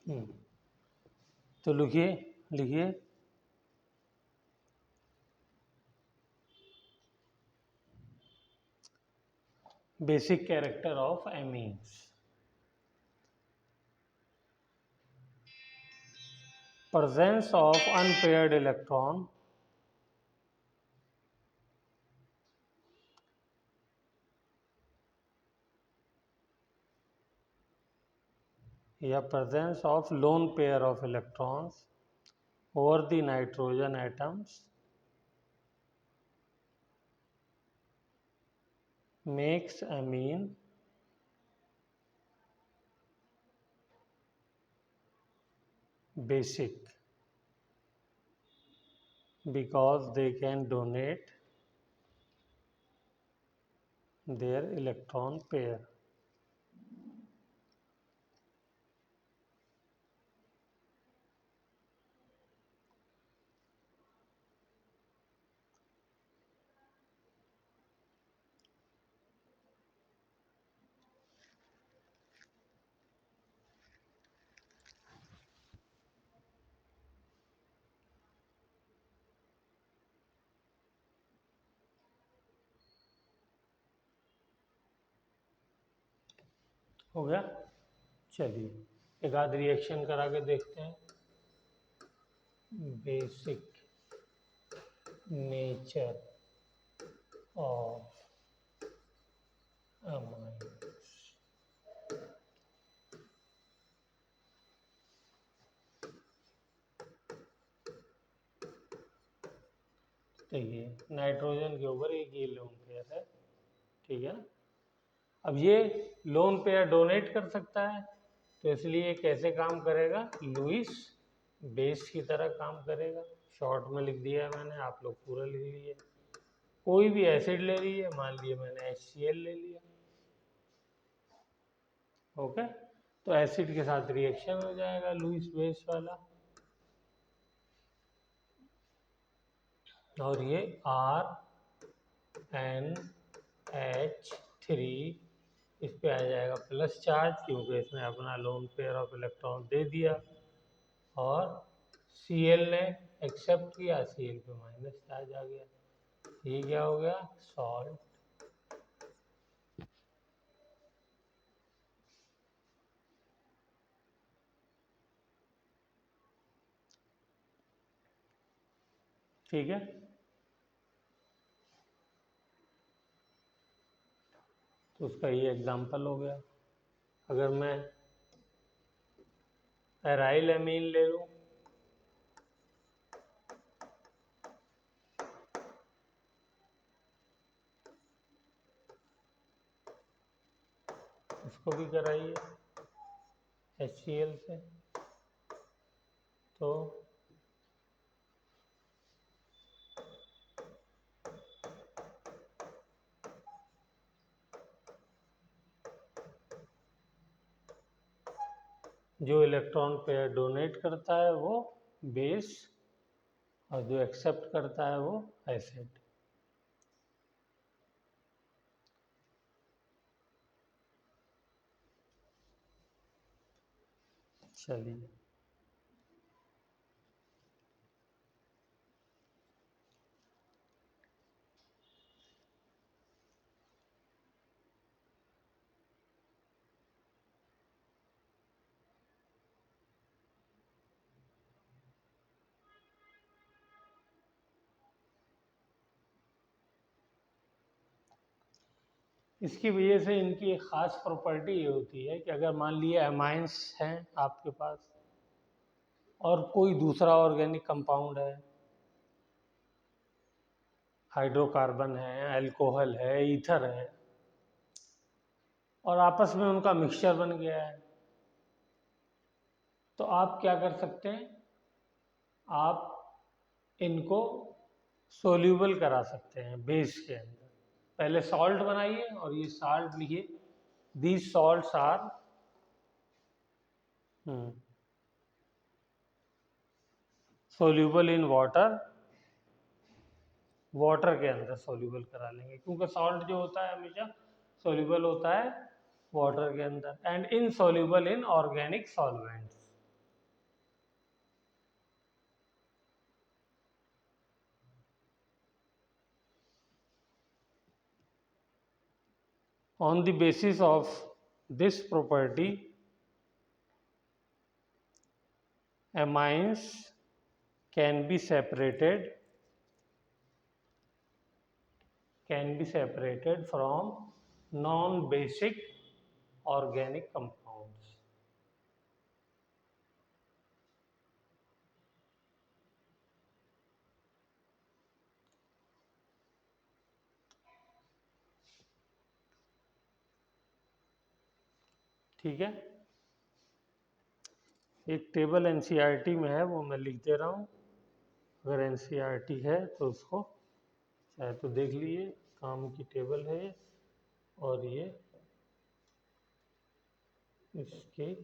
तो लिखिए लिखिए basic character of amines. Presence of unpaired electron या presence of lone pair of electrons over the nitrogen atoms makes amine basic because they can donate their electron pair. हो गया? चलिए एक आध reaction करा के देखते हैं। Basic nature of amines. देखिए नाइट्रोजन के ऊपर एक ये लोन पेयर है, ठीक है ना। अब ये लोन पेयर डोनेट कर सकता है, तो इसलिए कैसे काम करेगा, लुईस बेस की तरह काम करेगा। शॉर्ट में लिख दिया है मैंने, आप लोग पूरा लिख लीजिए। कोई भी एसिड ले लीजिए, मान लिया मैंने HCl ले लिया, ओके। तो एसिड के साथ रिएक्शन हो जाएगा लुईस बेस वाला, और ये RnH3 इस पे आ जाएगा प्लस चार्ज, क्योंकि इसने अपना लोन पेयर ऑफ इलेक्ट्रॉन दे दिया, और Cl ने एक्सेप्ट किया, Cl पे माइनस चार्ज आ गया। ये क्या हो गया, सॉल्ट। ठीक है, तो उसका ये एग्जांपल हो गया। अगर मैं एराइल एमीन ले लूं, इसको भी कराइए HCl से, तो जो इलेक्ट्रॉन पेयर डोनेट करता है वो बेस, और जो एक्सेप्ट करता है वो एसिड। चलिए इसकी वजह से इनकी एक ख़ास प्रॉपर्टी ये होती है कि अगर मान लिया एमाइंस हैं आपके पास और कोई दूसरा ऑर्गेनिक कंपाउंड है, हाइड्रोकार्बन है, अल्कोहल है, ईथर है, और आपस में उनका मिक्सचर बन गया है, तो आप क्या कर सकते हैं, आप इनको सोल्यूबल करा सकते हैं बेस के अंदर। पहले सॉल्ट बनाइए, और ये सॉल्ट लिखिए, these salts are soluble in water, water के अंदर सोल्यूबल करा लेंगे, क्योंकि सॉल्ट जो होता है हमेशा सोल्यूबल होता है वाटर के अंदर, and insoluble in organic solvents. On the basis of this property, amines can be separated from non-basic organic compounds. ठीक है, एक टेबल एनसीईआरटी में है, वो मैं लिख दे रहा हूँ। अगर एनसीईआरटी है तो उसको चाहे तो देख लीजिए, काम की टेबल है और ये इसके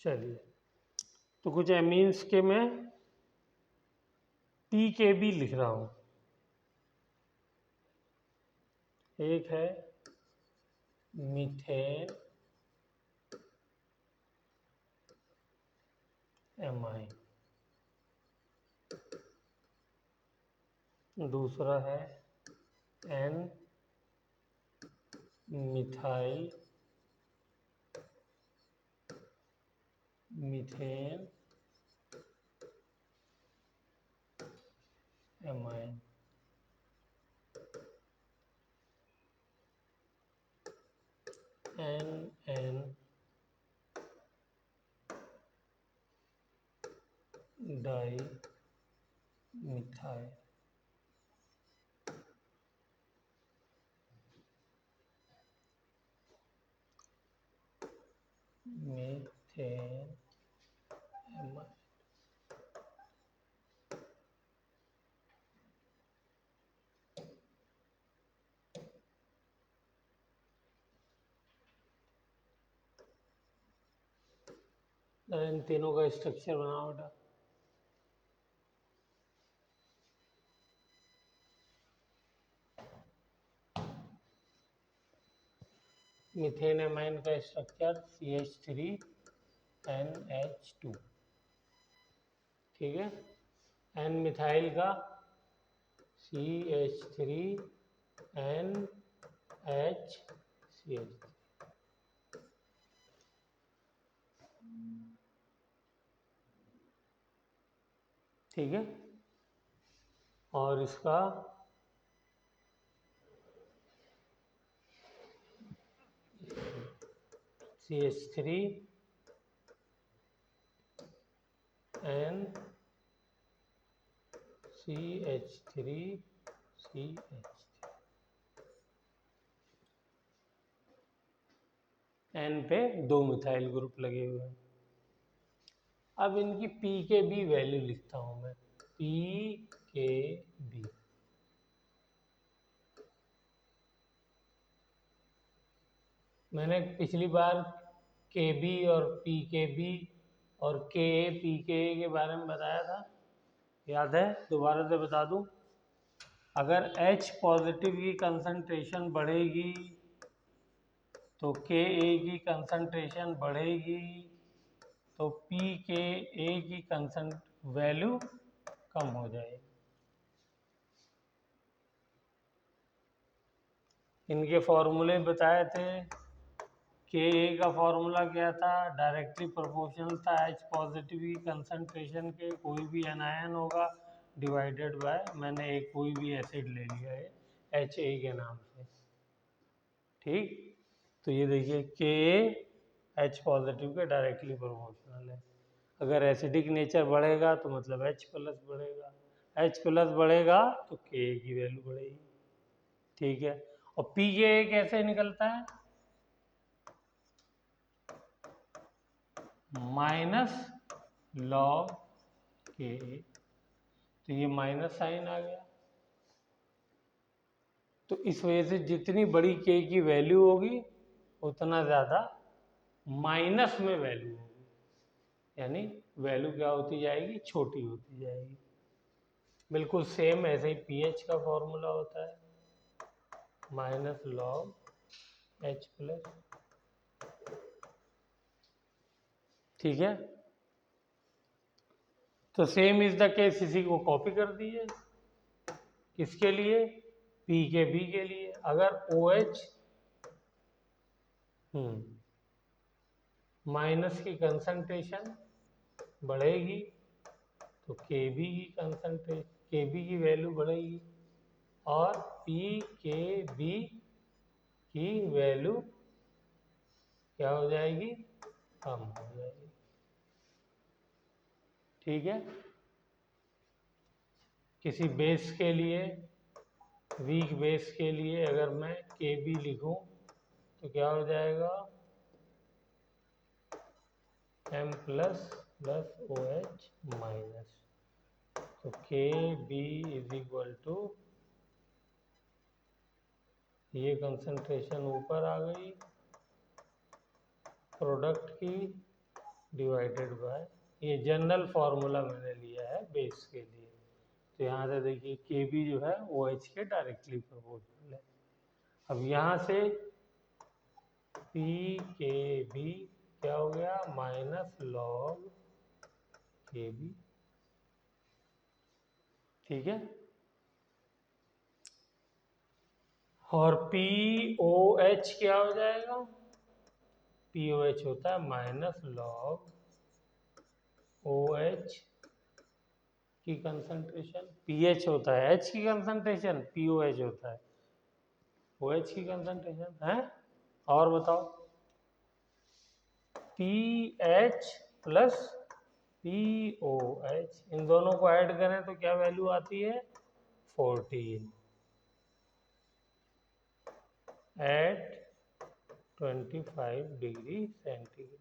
चलिए, तो कुछ एमीन्स के मैं पी के भी लिख रहा हूँ। एक है मीथेन एमाइन, दूसरा है N methyl methane amine, N di methyl, methane amine. इन तीनों का स्ट्रक्चर बनाओ बेटा। मीथेन एमाइन का स्ट्रक्चर CH3NH2, ठीक है। एन मिथाइल का CH3NHCH, ठीक है। और इसका CH3NCH3CH, एन पे 2 मिथाइल ग्रुप लगे हुए हैं। अब इनकी पी के बी वैल्यू लिखता हूं मैं, पी के बी। मैंने पिछली बार के बी और पी के बी और के ए पी के ए के बारे में बताया था, याद है? दोबारा से बता दूं, अगर H पॉजिटिव की कंसंट्रेशन बढ़ेगी तो के ए की कंसंट्रेशन बढ़ेगी, तो पी के ए की कंसंट वैल्यू कम हो जाएगी। इनके फॉर्मूले बताए थे। के ए का फॉर्मूला क्या था? डायरेक्टली प्रोपोर्शनल था एच पॉजिटिव की कंसंट्रेशन के कोई भी एनायन होगा डिवाइडेड बाय, मैंने एक कोई भी एसिड ले लिया है एच ए के नाम से, ठीक। तो ये देखिए के एच पॉजिटिव के डायरेक्टली प्रोपोर्शनल है। अगर एसिडिक नेचर बढ़ेगा तो मतलब एच प्लस बढ़ेगा, एच प्लस बढ़ेगा तो के की वैल्यू बढ़ेगी, ठीक है। और पी के कैसे निकलता है? माइनस लॉग के, तो ये माइनस साइन आ गया। तो इस वजह से जितनी बड़ी के की वैल्यू होगी उतना ज़्यादा माइनस में वैल्यू होगी, यानी वैल्यू क्या होती जाएगी? छोटी होती जाएगी। बिल्कुल सेम ऐसे ही पीएच का फॉर्मूला होता है, माइनस लॉग एच प्लस, ठीक है। तो सेम इज द केस, इसी को कॉपी कर दिए किसके लिए? पी के बी के लिए। अगर ओ एच माइनस की कंसंट्रेशन बढ़ेगी तो के बी की कंसंट्रेशन, के बी की वैल्यू बढ़ेगी और पी के बी की वैल्यू क्या हो जाएगी? कम हो जाएगी, ठीक है। किसी बेस के लिए, वीक बेस के लिए अगर मैं के बी लिखूं तो क्या हो जाएगा? M plus plus O H minus, तो K B is equal to, ये कंसंट्रेशन ऊपर आ गई प्रोडक्ट की डिवाइडेड बाय, ये जनरल फॉर्मूला मैंने लिया है बेस के लिए। तो यहाँ से देखिए के बी जो है ओ एच के डायरेक्टली प्रोपोर्शनल है। अब यहाँ से पी के बी क्या हो गया? माइनस लॉग के बी, ठीक है। और पी ओ एच क्या हो जाएगा? पी ओ एच होता है माइनस लॉग ओ एच की कंसंट्रेशन, पी एच होता है एच की कंसंट्रेशन, पी ओ एच होता है ओ एच की कंसंट्रेशन है। और बताओ, P H plus P O H, इन दोनों को ऐड करें तो क्या वैल्यू आती है? 14 एट 25 डिग्री सेंटीग्रेड।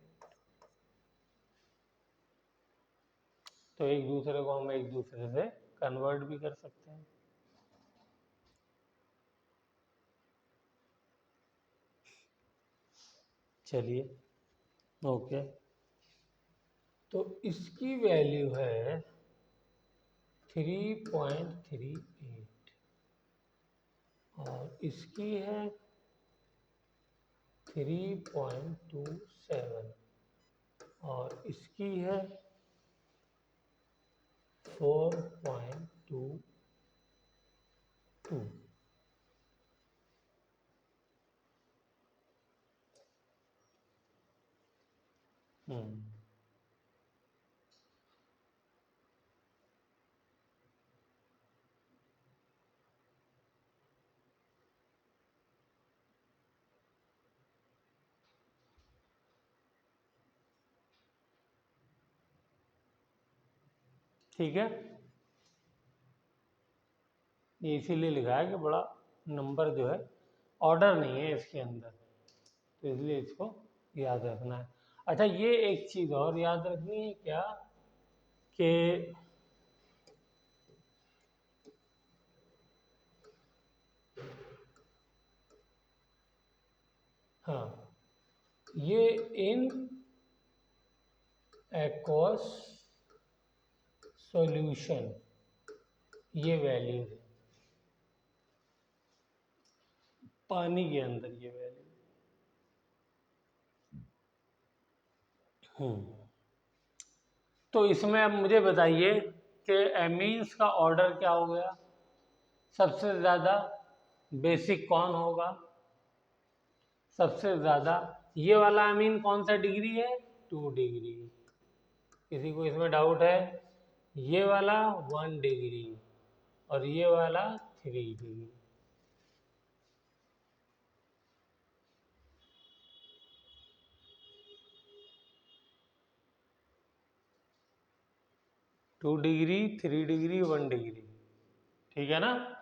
तो एक दूसरे को हम एक दूसरे से कन्वर्ट भी कर सकते हैं। चलिए, ओके। तो इसकी वैल्यू है 3.38 और इसकी है 3.27 और इसकी है 4.22। ठीक है, ये इसीलिए लिखा है कि बड़ा नंबर जो है ऑर्डर नहीं है इसके अंदर, तो इसलिए इसको याद रखना है। अच्छा, ये एक चीज़ और याद रखनी है क्या कि हाँ, ये इन एक्वस सॉल्यूशन ये वैल्यूज है, पानी के अंदर ये वैल्यू। तो इसमें अब मुझे बताइए कि एमीन्स का ऑर्डर क्या हो गया, सबसे ज़्यादा बेसिक कौन होगा, सबसे ज़्यादा ये वाला एमीन कौन सा डिग्री है, 2 डिग्री। किसी को इसमें डाउट है, ये वाला 1 डिग्री और ये वाला 3 degree. Two degree, 3 degree, 1 degree, ठीक है ना।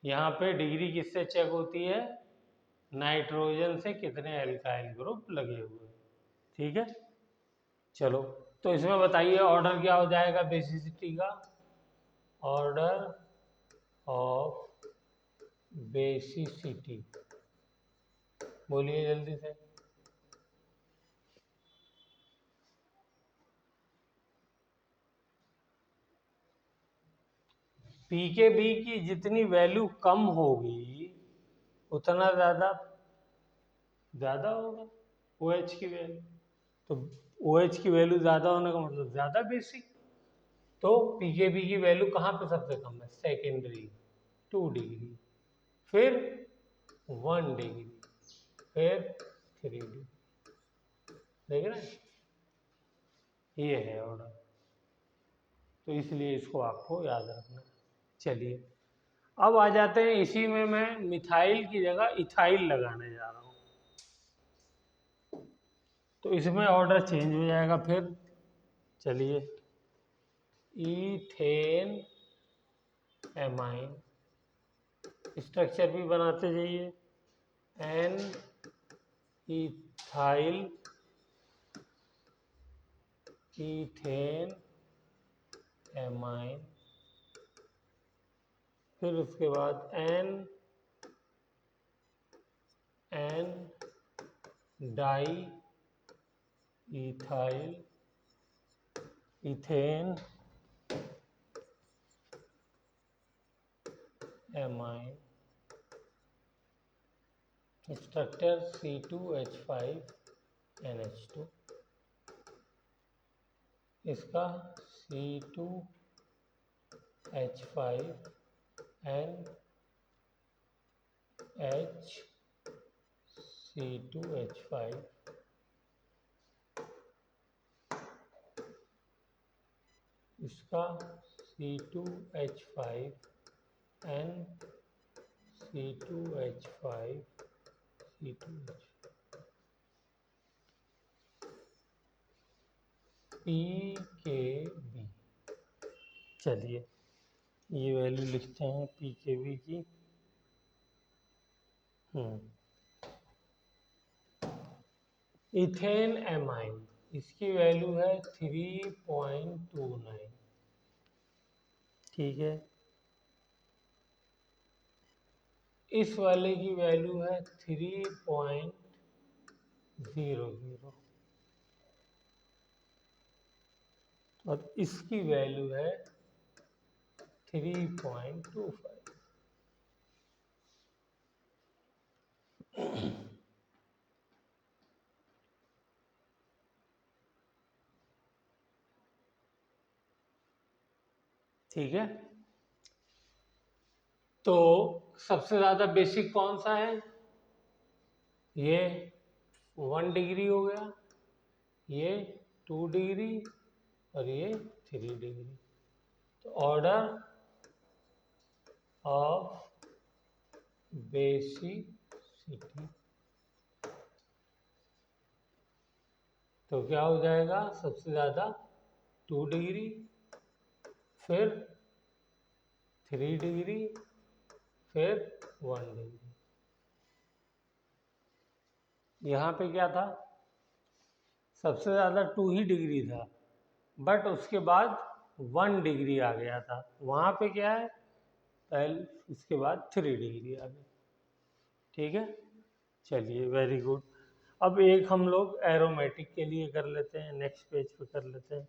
यहाँ पे डिग्री किससे चेक होती है, नाइट्रोजन से कितने एल्काइल ग्रुप लगे हुए हैं, ठीक है। चलो, तो इसमें बताइए ऑर्डर क्या हो जाएगा बेसिसिटी का, ऑर्डर ऑफ बेसिसिटी, बोलिए जल्दी से। पीकेबी की जितनी वैल्यू कम होगी उतना ज़्यादा होगा OH की वैल्यू। तो OH की वैल्यू ज़्यादा होने का मतलब ज़्यादा बेसिक। तो पीकेबी की वैल्यू कहाँ पे सबसे कम है, सेकेंडरी 2 डिग्री, फिर 1 डिग्री, फिर 3 डिग्री, देख रहे हैं, ये है ऑर्डर। तो इसलिए इसको आपको याद रखना। चलिए, अब आ जाते हैं, इसी में मैं मिथाइल की जगह इथाइल लगाने जा रहा हूँ, तो इसमें ऑर्डर चेंज हो जाएगा फिर। चलिए, इथेन एमाइन, स्ट्रक्चर भी बनाते जाइए, एन इथाइल, इथेन एमाइन, फिर उसके बाद N di ethyl ethane amine, structure C2H5NH2, इसका C2H5NH, इसका C2H5 PKB। चलिए, ये वैल्यू लिखते हैं PKB की। इथेन एमाइन, इसकी वैल्यू है 3.29, ठीक है। इस वाले की वैल्यू है 3.00 और इसकी वैल्यू है 3.25। ठीक है, तो सबसे ज़्यादा बेसिक कौन सा है, ये 1 डिग्री हो गया, ये 2 डिग्री और ये 3 डिग्री। तो ऑर्डर ऑफ बेसिसिटी, तो क्या हो जाएगा, सबसे ज़्यादा 2 डिग्री, फिर 3 डिग्री, फिर 1 डिग्री। यहाँ पे क्या था, सबसे ज़्यादा 2 ही डिग्री था, बट उसके बाद 1 डिग्री आ गया था। वहाँ पे क्या है, पहले उसके बाद 3 डिग्री आ गई, ठीक है। चलिए, वेरी गुड। अब एक हम लोग एरोमेटिक के लिए कर लेते हैं, नेक्स्ट पेज पे कर लेते हैं।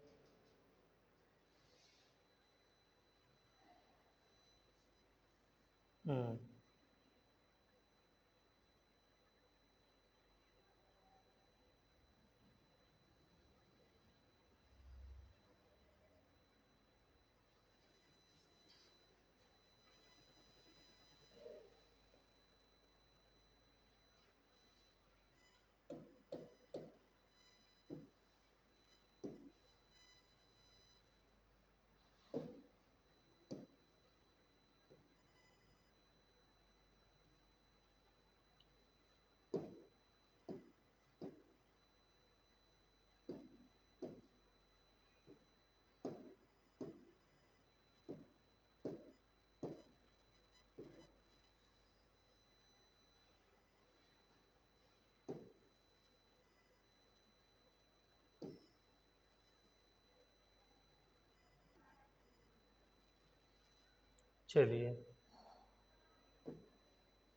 चलिए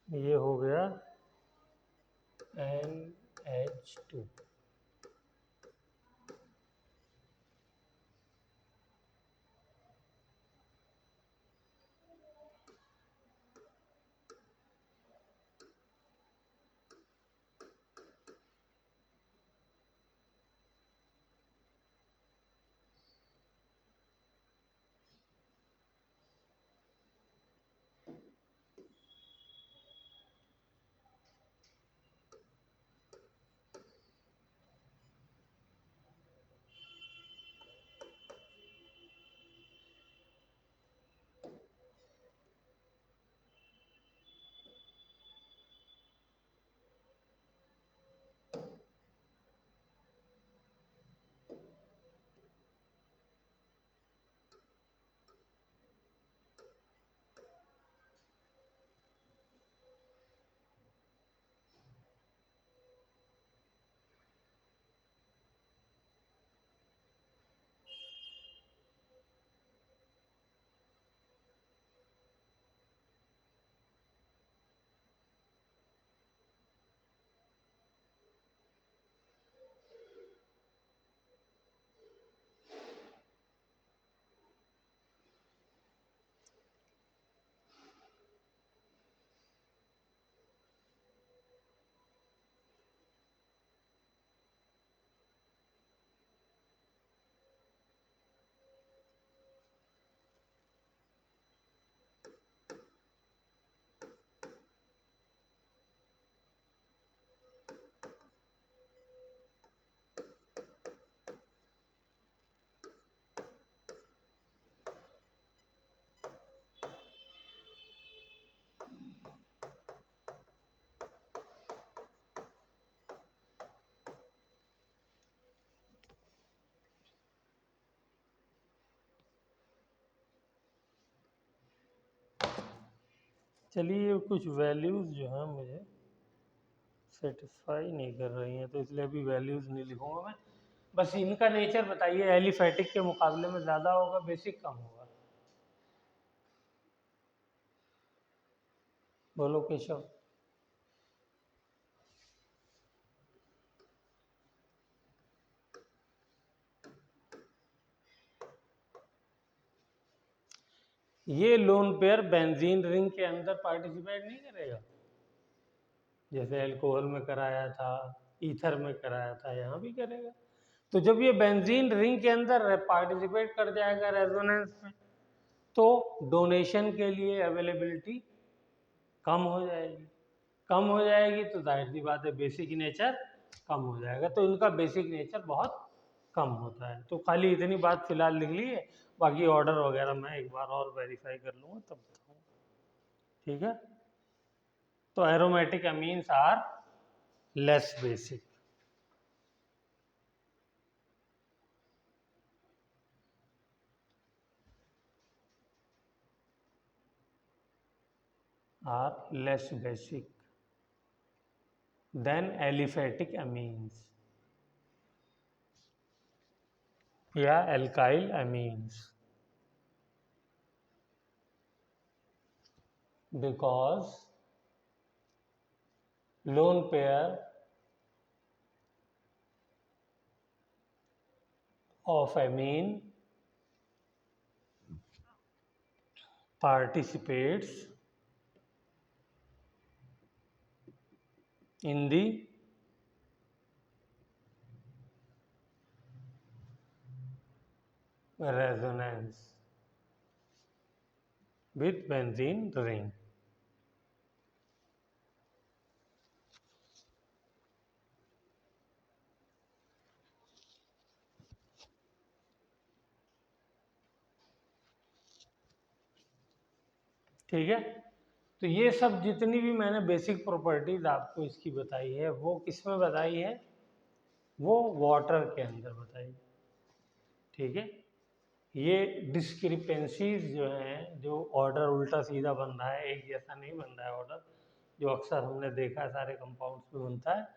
ये हो गया NH2। चलिए कुछ वैल्यूज़ जो हैं मुझे सेटिस्फाई नहीं कर रही हैं, तो इसलिए अभी वैल्यूज़ नहीं लिखूंगा मैं। बस इनका नेचर बताइए, एलिफैटिक के मुकाबले में ज़्यादा होगा, बेसिक कम होगा? बोलो केशव। ये लोन पेयर बेंजीन रिंग के अंदर पार्टिसिपेट नहीं करेगा, जैसे अल्कोहल में कराया था, ईथर में कराया था, यहाँ भी करेगा। तो जब ये बेंजीन रिंग के अंदर पार्टिसिपेट कर जाएगा रेजोनेंस में, तो डोनेशन के लिए अवेलेबिलिटी कम हो जाएगी। कम हो जाएगी तो जाहिर सी बात है बेसिक नेचर कम हो जाएगा, तो इनका बेसिक नेचर बहुत कम होता है। तो खाली इतनी बात फिलहाल लिख ली है, बाकी ऑर्डर वगैरह मैं एक बार और वेरीफाई कर लूँगा तब बताऊँगा। ठीक है, तो aromatic amines are less basic. Are less basic than aliphatic amines या alkyl amines, because lone pair of amine participates in the resonance with benzene ring। ठीक है, तो ये सब जितनी भी मैंने बेसिक प्रॉपर्टीज आपको इसकी बताई है, वो किस में बताई है? वो वाटर के अंदर बताई। ठीक है, ये डिस्क्रिपेंसीज जो हैं, जो ऑर्डर उल्टा सीधा बन रहा है, एक जैसा नहीं बन रहा है ऑर्डर, जो अक्सर हमने देखा है सारे कंपाउंड्स में बनता है,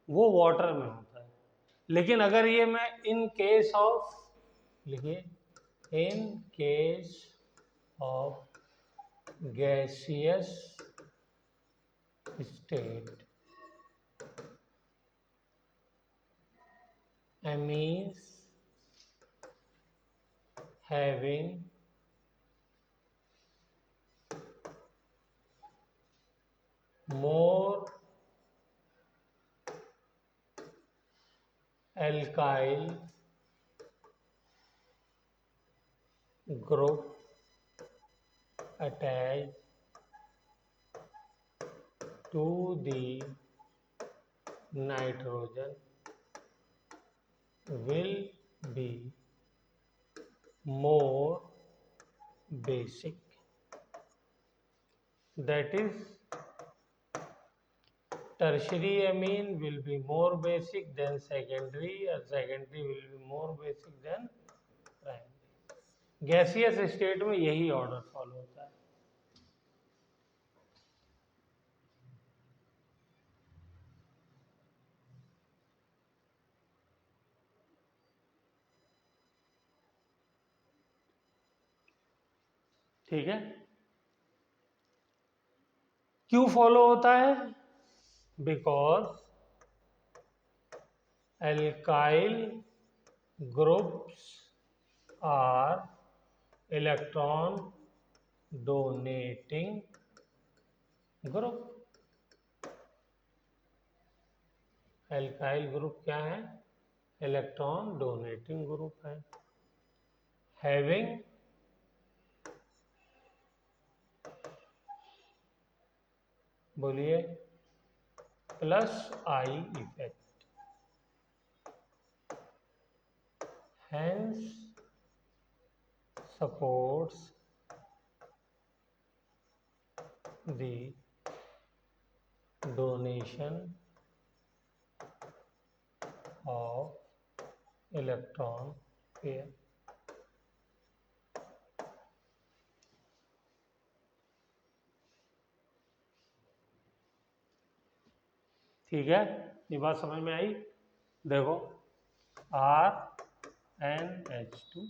वो वाटर में होता है। लेकिन अगर ये मैं इन केस ऑफ, लिखिए, in case of gaseous state, amines having more alkyl group attached to the nitrogen will be more basic. That is, tertiary amine will be more basic than secondary, or secondary will be more basic than primary. Gaseous state में यही order follow होता है. ठीक है. क्यों follow होता है? Because alkyl groups are electron donating group. alkyl group क्या है? इलेक्ट्रॉन डोनेटिंग ग्रुप है. हैविंग बोलिए plus I effect. hence supports the donation of electron pair. ठीक है, ये बात समझ में आई. देखो RnH2,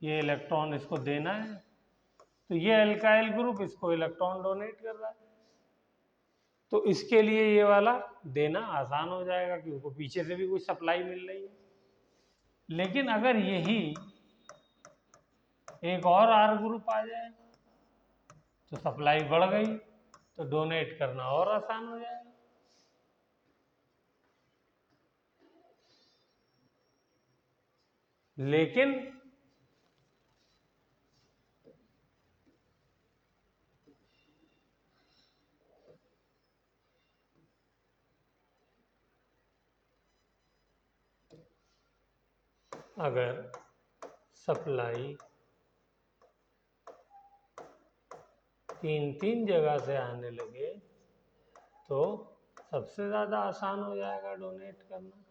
ये इलेक्ट्रॉन इसको देना है, तो ये अल्काइल ग्रुप इसको इलेक्ट्रॉन डोनेट कर रहा है, तो इसके लिए ये वाला देना आसान हो जाएगा कि उनको पीछे से भी कुछ सप्लाई मिल रही है. लेकिन अगर यही एक और R ग्रुप आ जाए तो सप्लाई बढ़ गई, तो डोनेट करना और आसान हो जाएगा. लेकिन अगर सप्लाई 3 जगह से आने लगे तो सबसे ज़्यादा आसान हो जाएगा डोनेट करना.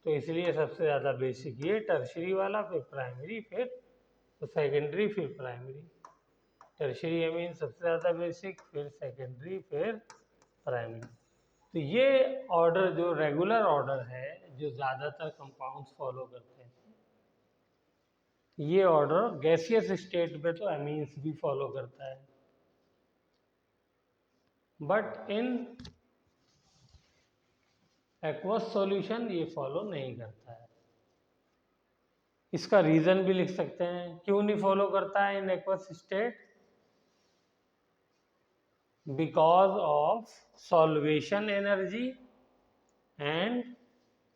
तो इसलिए सबसे ज़्यादा बेसिक ये टर्शरी वाला, फिर प्राइमरी, फिर तो सेकेंडरी, फिर प्राइमरी. टर्शरी अमीन सबसे ज़्यादा बेसिक, फिर सेकेंडरी, फिर प्राइमरी. तो ये ऑर्डर जो रेगुलर ऑर्डर है, जो ज़्यादातर कंपाउंड्स फॉलो करते हैं, ये ऑर्डर गैसियस स्टेट में तो अमीन्स भी फॉलो करता है, बट इन एक्वस सॉल्यूशन ये फॉलो नहीं करता है. इसका रीजन भी लिख सकते हैं क्यों नहीं फॉलो करता है in aqueous state. Because of solvation energy and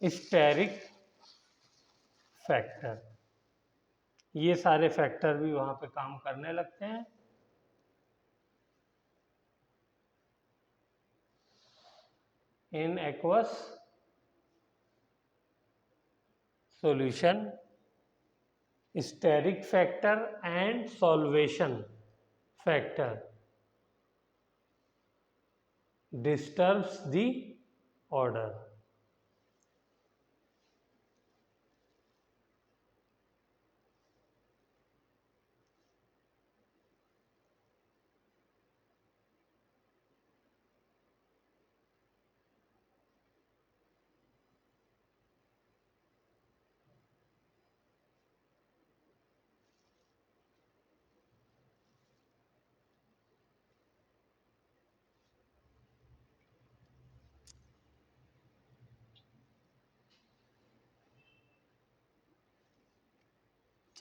steric factor. ये सारे फैक्टर भी वहां पे काम करने लगते हैं. In aqueous solution, steric factor and solvation factor disturbs the order.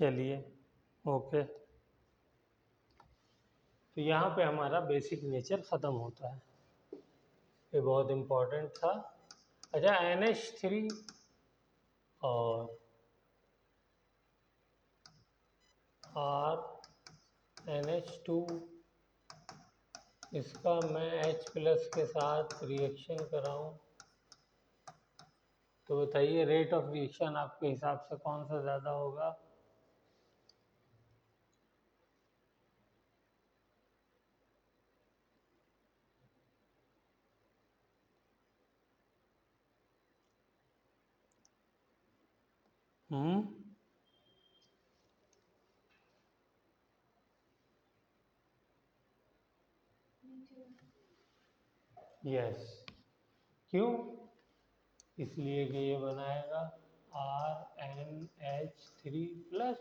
चलिए ओके, तो यहाँ पे हमारा बेसिक नेचर ख़त्म होता है, ये बहुत इम्पोर्टेंट था। अच्छा NH3 और NH2 इसका मैं H+ के साथ रिएक्शन कराऊं तो बताइए रेट ऑफ रिएक्शन आपके हिसाब से कौन सा ज़्यादा होगा? हम्म, यस, क्यों? इसलिए कि ये बनाएगा RnH3+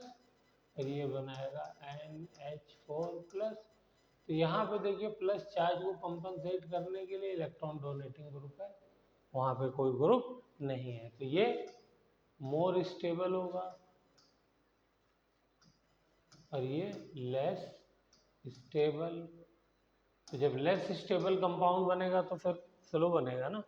और ये बनाएगा NH4+। तो यहाँ पे देखिए प्लस चार्ज को कंपनसेट करने के लिए इलेक्ट्रॉन डोनेटिंग ग्रुप है, वहाँ पे कोई ग्रुप नहीं है, तो ये मोर स्टेबल होगा और ये लेस स्टेबल। तो जब लेस स्टेबल कंपाउंड बनेगा तो फिर स्लो बनेगा ना।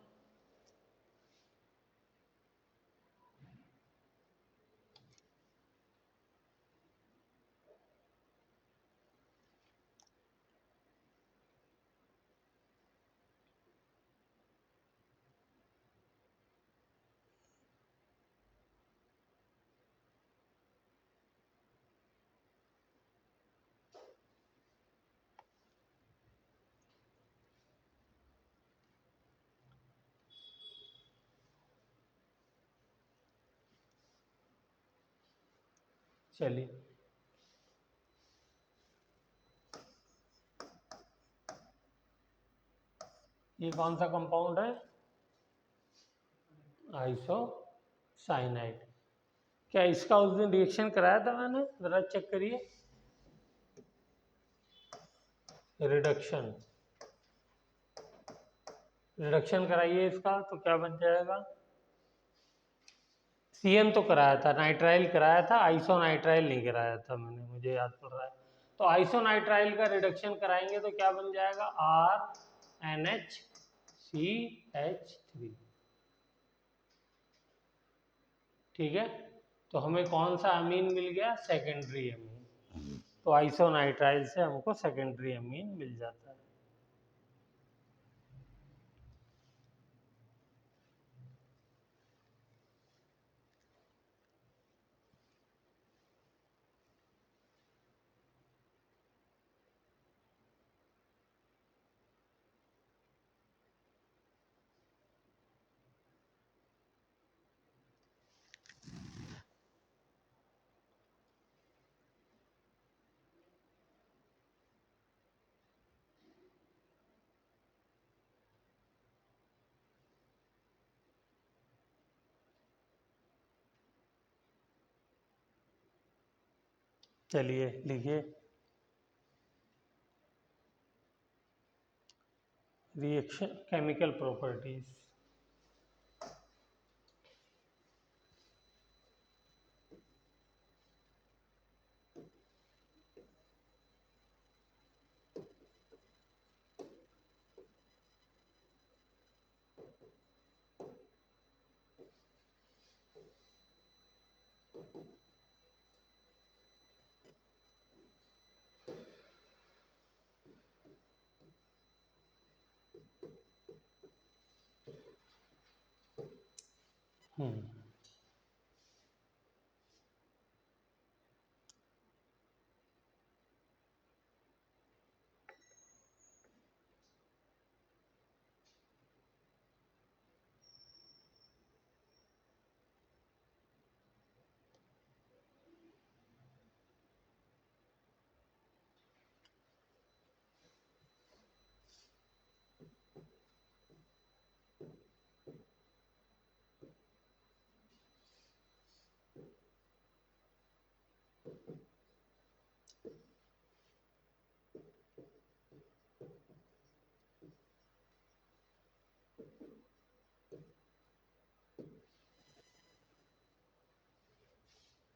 चलिए ये कौन सा कंपाउंड है? आइसोसाइनाइड। क्या इसका उस दिन रिएक्शन कराया था मैंने? जरा चेक करिए। रिडक्शन, रिडक्शन कराइए इसका तो क्या बन जाएगा? CN तो कराया था, नाइट्राइल कराया था, आइसोनाइट्राइल नहीं कराया था मैंने, मुझे याद पड़ रहा है। तो आइसोनाइट्राइल का रिडक्शन कराएंगे तो क्या बन जाएगा? RNHCH3। ठीक है, तो हमें कौन सा अमीन मिल गया? Secondary amine. तो आइसोनाइट्राइल से हमको सेकेंडरी अमीन मिल जाता है। चलिए लिखिए, reaction chemical properties.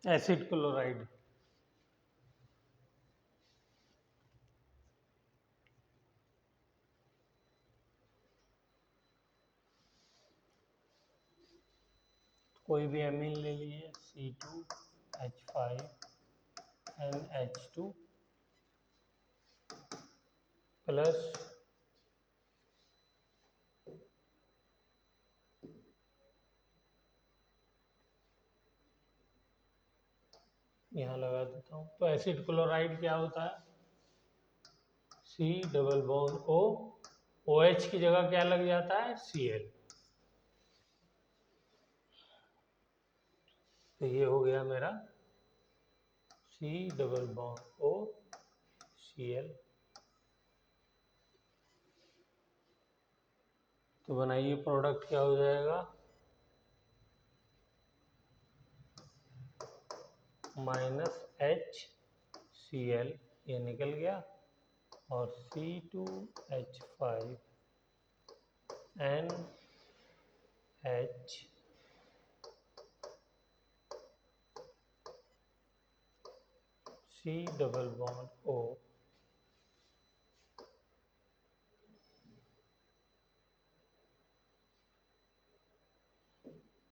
Acid chloride. कोई भी एमीन ले लीजिए, C2H5NH2 प्लस यहाँ लगा देता हूँ। तो एसिड क्लोराइड क्या होता है, C double bond O, OH की जगह क्या लग जाता है, Cl। तो ये हो गया मेरा C double bond O Cl। तो बनाइए प्रोडक्ट क्या हो जाएगा, -HCl, ये निकल गया, और C2H5NH C double bond O